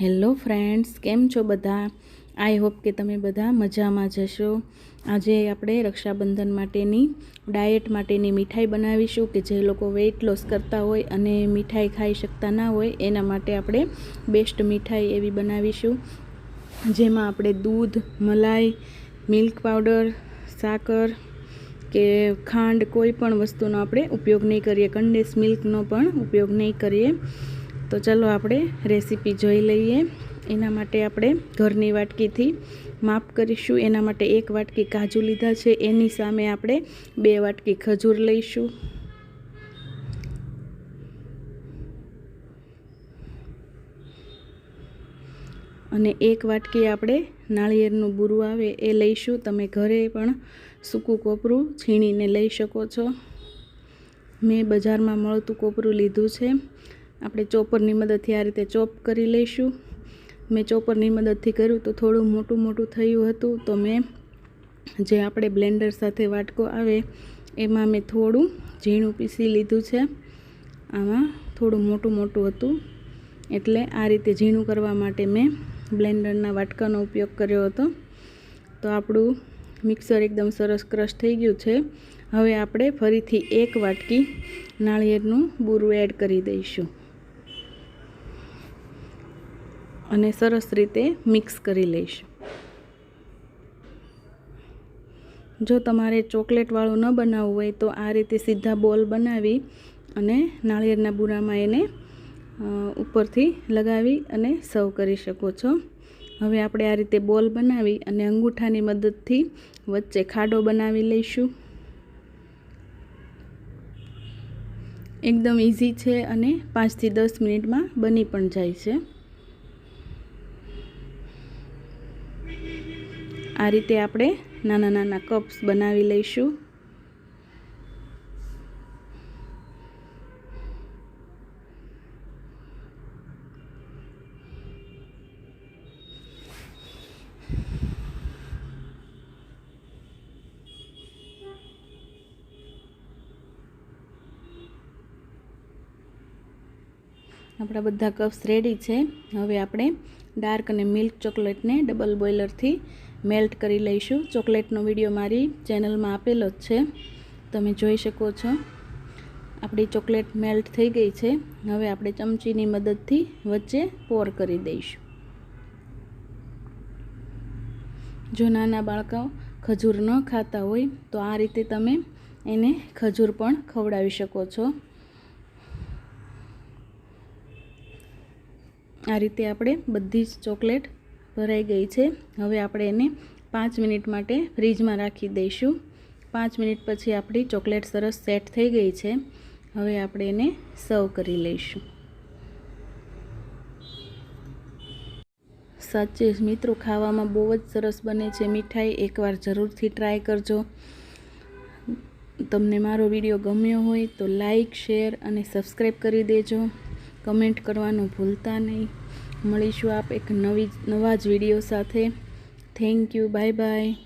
Hello friends, કેમ છો બધા? આઈ હોપ કે તમે બધા મજામાં જશો. આજે આપણે રક્ષાબંધન માટેની ડાયટ માટેની મીઠાઈ બનાવીશું કે જે લોકો વેઇટ લોસ કરતા હોય અને મીઠાઈ ખાઈ શકતા ના હોય એના માટે આપણે બેસ્ટ મીઠાઈ એવી બનાવીશું, જેમાં આપણે દૂધ, મલાઈ, મિલ્ક પાવડર, સાકર કે ખાંડ કોઈ પણ વસ્તુનો આપણે ઉપયોગ નહીં કરીએ, કન્ડેન્સ મિલ્કનો પણ ઉપયોગ નહીં કરીએ. તો ચલો આપણે રેસીપી જોઈ લઈએ. એના માટે આપણે ઘરની વાટકીથી માપ કરીશું. એના માટે 1 વાટકી કાજુ લીધા છે, એની સામે આપણે 2 વાટકી ખજૂર લઈશું. અને 1 વાટકી આપણે નાળિયેરનું બૂરું આવે એ લઈશું. તમે ઘરે પણ સૂકું કોપરું છીણીને લઈ શકો છો. મેં બજારમાં મળતું કોપરું લીધું છે. આપણે ચોપરની મદદથી આ રીતે ચોપ કરી લઈશું. મેં ચોપરની મદદથી કર્યું તો થોડું મોટું થયું હતું, તો મેં જે આપણે બ્લેન્ડર સાથે વાટકો આવે એમાં મેં થોડું ઝીણું પીસી લીધું છે. આમાં થોડું મોટું હતું, એટલે આ રીતે ઝીણું કરવા માટે મેં બ્લેન્ડરના વાટકાનો ઉપયોગ કર્યો હતો. તો આપણું મિક્સર એકદમ સરસ ક્રશ થઈ ગયું છે. હવે આપણે ફરીથી 1 વાટકી નાળિયેરનું બૂરું એડ કરી દઈશું અને સરસ રીતે મિક્સ કરી લઈશું. જો તમારે ચોકલેટવાળું ન બનાવવું હોય તો આ રીતે સીધા બોલ બનાવી અને નાળિયેરના બૂરામાં એને ઉપરથી લગાવી અને સર્વ કરી શકો છો. હવે આપણે આ રીતે બોલ બનાવી અને અંગૂઠાની મદદથી વચ્ચે ખાડો બનાવી લઈશું. એકદમ ઇઝી છે અને 5 થી 10 મિનિટમાં બની પણ જાય છે. આ રીતે આપણે નાના કપ્સ બનાવી લઈશું. આપણા બધા કપ્સ રેડી છે. હવે આપણે ડાર્ક અને મિલ્ક ચોકલેટને ડબલ બોઇલરથી મેલ્ટ કરી લઈશું. ચોકલેટનો વિડીયો મારી ચેનલમાં આપેલો જ છે, તમે જોઈ શકો છો. આપણી ચોકલેટ મેલ્ટ થઈ ગઈ છે. હવે આપણે ચમચીની મદદથી વચ્ચે પોર કરી દઈશું. જો નાના બાળકો ખજૂર ન ખાતા હોય તો આ રીતે તમે એને ખજૂર પણ ખવડાવી શકો છો. આ રીતે આપણે બધી જ ચોકલેટ ભરાઈ ગઈ છે. હવે આપણે એને 5 મિનિટ માટે ફ્રીજમાં રાખી દઈશું. 5 મિનિટ પછી આપણી ચોકલેટ સરસ સેટ થઈ ગઈ છે. હવે આપણે એને સર્વ કરી લઈશું. સાચે મિત્રો, ખાવામાં બહુ જ સરસ બને છે મીઠાઈ. એકવાર જરૂરથી ટ્રાય કરજો. તમને મારો વિડીયો ગમ્યો હોય તો લાઈક, શેર અને સબસ્ક્રાઈબ કરી દેજો. કમેન્ટ કરવાનું ભૂલતા નહીં. મળીશું એક નવા જ વિડીયો સાથે. Thank you. Bye bye.